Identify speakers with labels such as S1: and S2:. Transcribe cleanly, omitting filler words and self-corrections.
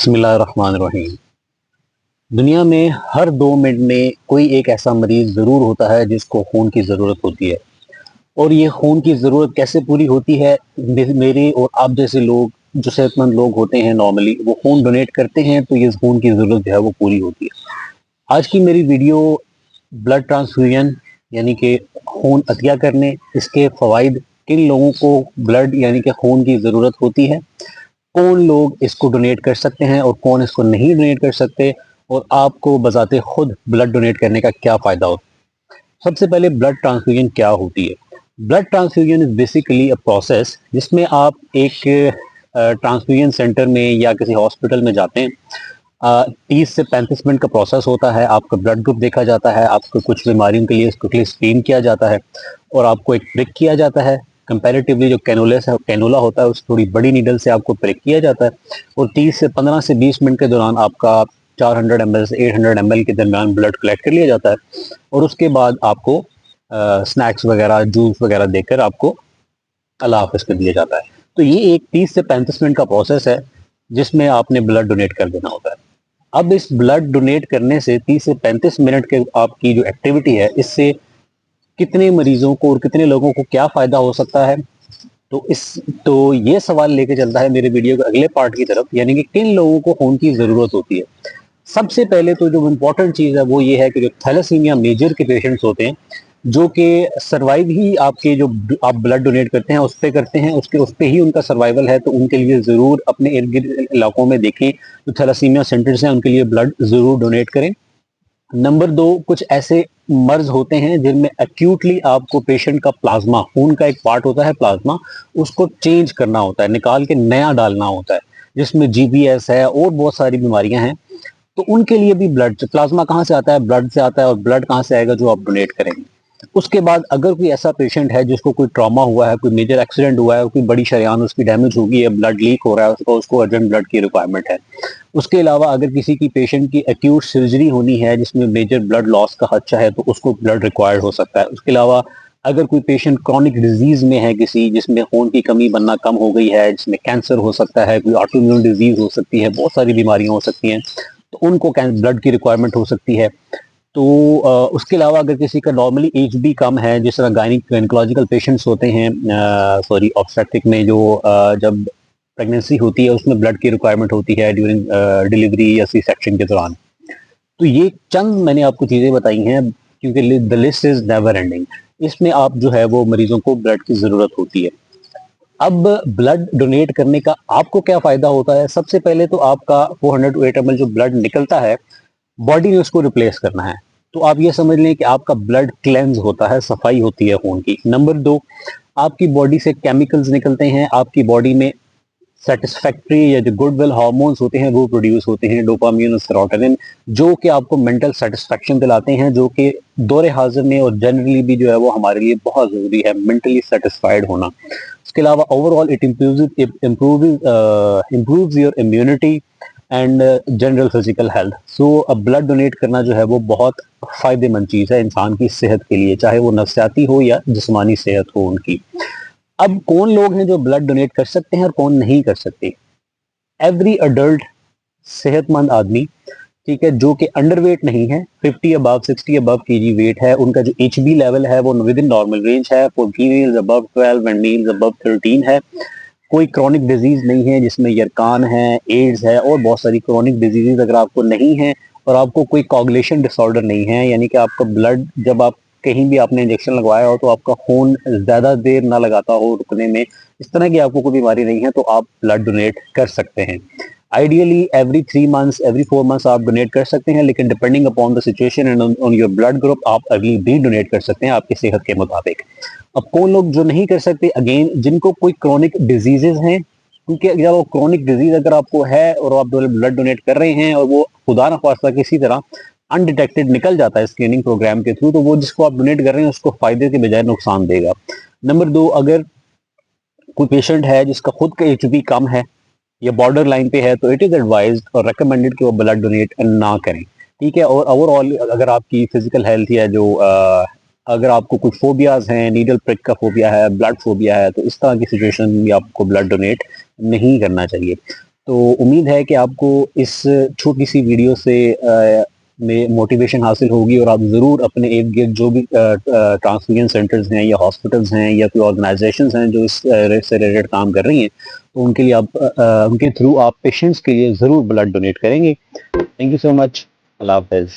S1: बिस्मिल्लाहिर्रहमानिर्रहीम। दुनिया में हर 2 मिनट में कोई एक ऐसा मरीज ज़रूर होता है जिसको खून की ज़रूरत होती है। और ये खून की ज़रूरत कैसे पूरी होती है? मेरे और आप जैसे लोग जो सेहतमंद लोग होते हैं नॉर्मली वो खून डोनेट करते हैं तो ये खून की ज़रूरत जो है वो पूरी होती है। आज की मेरी वीडियो ब्लड ट्रांसफ्यूजन यानी कि खून अतिया करने, इसके फ़वाइद, किन लोगों को ब्लड यानी कि खून की ज़रूरत होती है, कौन लोग इसको डोनेट कर सकते हैं और कौन इसको नहीं डोनेट कर सकते, और आपको बजाते खुद ब्लड डोनेट करने का क्या फ़ायदा होता है। सबसे पहले ब्लड ट्रांसफ्यूजन क्या होती है? Blood transfusion is basically a process जिसमें आप एक ट्रांसफ्यूजन सेंटर में या किसी हॉस्पिटल में जाते हैं। 30 से 35 मिनट का प्रोसेस होता है। आपका ब्लड ग्रुप देखा जाता है, आपको कुछ बीमारियों के लिए क्विकली स्क्रीन किया जाता है और आपको एक प्रिक किया जाता है। कंपैरेटिवली जो कैनोला होता है उस थोड़ी बड़ी नीडल से आपको प्रिक किया जाता है और 30 से 15 से 20 मिनट के दौरान आपका 400 ml से 800 ml के दरमियान ब्लड कलेक्ट कर लिया जाता है और उसके बाद आपको स्नैक्स वगैरह, जूस वगैरह देकर आपको अल्लाह हाफ़िज़ कर दिया जाता है। तो ये एक 30 से 35 मिनट का प्रोसेस है जिसमें आपने ब्लड डोनेट कर देना होता है। अब इस ब्लड डोनेट करने से 30 से 35 मिनट के आपकी जो एक्टिविटी है, इससे कितने मरीजों को और कितने लोगों को क्या फ़ायदा हो सकता है? तो ये सवाल लेके चलता है मेरे वीडियो के अगले पार्ट की तरफ, यानी कि किन लोगों को खून की ज़रूरत होती है। सबसे पहले तो जो इम्पोर्टेंट चीज़ है वो ये है कि जो थैलेसीमिया मेजर के पेशेंट्स होते हैं, जो कि सर्वाइव ही आपके जो आप ब्लड डोनेट करते हैं उस पे करते हैं, उस पे ही उनका सर्वाइवल है, तो उनके लिए ज़रूर अपने इर्द-गिर्द इलाकों में देखें, जो थैलेसीमिया सेंटर्स हैं उनके लिए ब्लड ज़रूर डोनेट करें। नंबर 2, कुछ ऐसे मर्ज़ होते हैं जिनमें एक्यूटली आपको पेशेंट का प्लाज़्मा, खून का एक पार्ट होता है प्लाज़्मा, उसको चेंज करना होता है, निकाल के नया डालना होता है, जिसमें जीबीएस है और बहुत सारी बीमारियाँ हैं। तो उनके लिए भी ब्लड, प्लाज़्मा कहाँ से आता है? ब्लड से आता है, और ब्लड कहाँ से आएगा? जो आप डोनेट करेंगे। उसके बाद अगर कोई ऐसा पेशेंट है जिसको कोई ट्रॉमा हुआ है, कोई मेजर एक्सीडेंट हुआ है, कोई बड़ी शरेआन उसकी डैमेज हो गई है, ब्लड लीक हो रहा है, उसको अर्जेंट ब्लड की रिक्वायरमेंट है। उसके अलावा अगर किसी की पेशेंट की एक्यूट सर्जरी होनी है जिसमें मेजर ब्लड लॉस का खदशा है, तो उसको ब्लड रिक्वायर्ड हो सकता है। उसके अलावा अगर कोई पेशेंट क्रॉनिक डिजीज़ में है किसी, जिसमें खून की कमी बनना कम हो गई है, जिसमें कैंसर हो सकता है, कोई ऑटोइम्यून डिजीज़ हो सकती है, बहुत सारी बीमारियाँ हो सकती हैं, तो उनको ब्लड की रिक्वायरमेंट हो सकती है। तो उसके अलावा अगर किसी का नॉर्मली एज भी कम है, जिस तरह गायनिकोलॉजिकल पेशेंट्स होते हैं, सॉरी ऑब्स्टेट्रिक में जो जब प्रेगनेंसी होती है उसमें ब्लड की रिक्वायरमेंट होती है ड्यूरिंग डिलीवरी या सी सेक्शन के दौरान। तो ये चंद मैंने आपको चीज़ें बताई हैं, क्योंकि the list is never ending. इसमें आप जो है वो मरीजों को ब्लड की ज़रूरत होती है। अब ब्लड डोनेट करने का आपको क्या फ़ायदा होता है? सबसे पहले तो आपका 400 टू 8 ml जो ब्लड निकलता है, बॉडी ने उसको रिप्लेस करना है। तो आप ये समझ लें कि आपका ब्लड क्लेंस होता है, सफाई होती है खून की। नंबर 2, आपकी बॉडी से केमिकल्स निकलते हैं, आपकी बॉडी में सैटिस्फैक्टरी या जो गुडविल हार्मोन्स होते हैं वो प्रोड्यूस होते हैं, डोपामाइन और सेरोटोनिन, जो कि आपको मेंटल सैटिस्फैक्शन दिलाते हैं, जो कि दौरे हाजिर में और जनरली भी जो है वो हमारे लिए बहुत ज़रूरी है, मेंटली सेटिस्फाइड होना। उसके अलावा overall it improves your immunity and general physical health. So अब ब्लड डोनेट करना जो है वो बहुत फ़ायदेमंद चीज़ है इंसान की सेहत के लिए, चाहे वो नफ्सियाती हो या जिस्मानी सेहत हो उनकी। अब कौन लोग हैं जो ब्लड डोनेट कर सकते हैं और कौन नहीं कर सकते? एवरी अडल्ट सेहतमंद आदमी, ठीक है, जो कि अंडरवेट नहीं है, 50 अबव 60 अबव केजी वेट है, उनका जो एचबी लेवल है वो विद इन नॉर्मल रेंज है, for females above 12 and males above 13 है। कोई क्रॉनिक डिजीज नहीं है जिसमें यरकान है, एड्स है और बहुत सारी क्रॉनिक डिजीजेज अगर आपको नहीं है, और आपको कोई कोगुलेशन डिसऑर्डर नहीं है, यानी कि आपका ब्लड जब आप कहीं भी आपने इंजेक्शन लगवाया हो तो आपका खून ज़्यादा देर ना लगाता हो रुकने में, इस तरह की आपको कोई बीमारी नहीं है, तो आप ब्लड डोनेट कर सकते हैं। Ideally every 3 months, every 4 months आप डोनेट कर सकते हैं, लेकिन depending upon the situation and on your blood group आप अर्ली भी डोनेट कर सकते हैं आपकी सेहत के मुताबिक। अब कौन लोग जो नहीं कर सकते? अगेन, जिनको कोई क्रॉनिक डिजीजेज हैं, क्योंकि जब वो क्रॉनिक डिजीज अगर आपको है और आप ब्लड डोनेट कर रहे हैं और वो खुदा ना खास्ता किसी तरह अनडिटेक्टेड निकल जाता है स्क्रीनिंग प्रोग्राम के थ्रू, तो वो जिसको आप डोनेट कर रहे हैं उसको फायदे के बजाय नुकसान देगा। नंबर 2, अगर कोई पेशेंट है जिसका खुद का एचबी कम है या बॉर्डर लाइन पे है, तो इट इज एडवाइज्ड और रिकमेंडेड कि वो ब्लड डोनेट ना करें, ठीक है। और ओवरऑल अगर आपकी फिजिकल हेल्थ या जो अगर आपको कुछ फोबियाज हैं, नीडल प्रिक का फोबिया है, ब्लड फोबिया है, तो इस तरह की सिचुएशन में आपको ब्लड डोनेट नहीं करना चाहिए। तो उम्मीद है कि आपको इस छोटी सी वीडियो से में मोटिवेशन हासिल होगी और आप ज़रूर अपने इर्द गिर्द जो भी ट्रांसफ्यूजन सेंटर्स हैं या हॉस्पिटल्स हैं या कोई ऑर्गेनाइजेशंस हैं जो इस से रिलेटेड काम कर रही हैं, तो उनके लिए आप उनके थ्रू आप पेशेंट्स के लिए ज़रूर ब्लड डोनेट करेंगे। Thank you so much. Allah हाफ़िज़।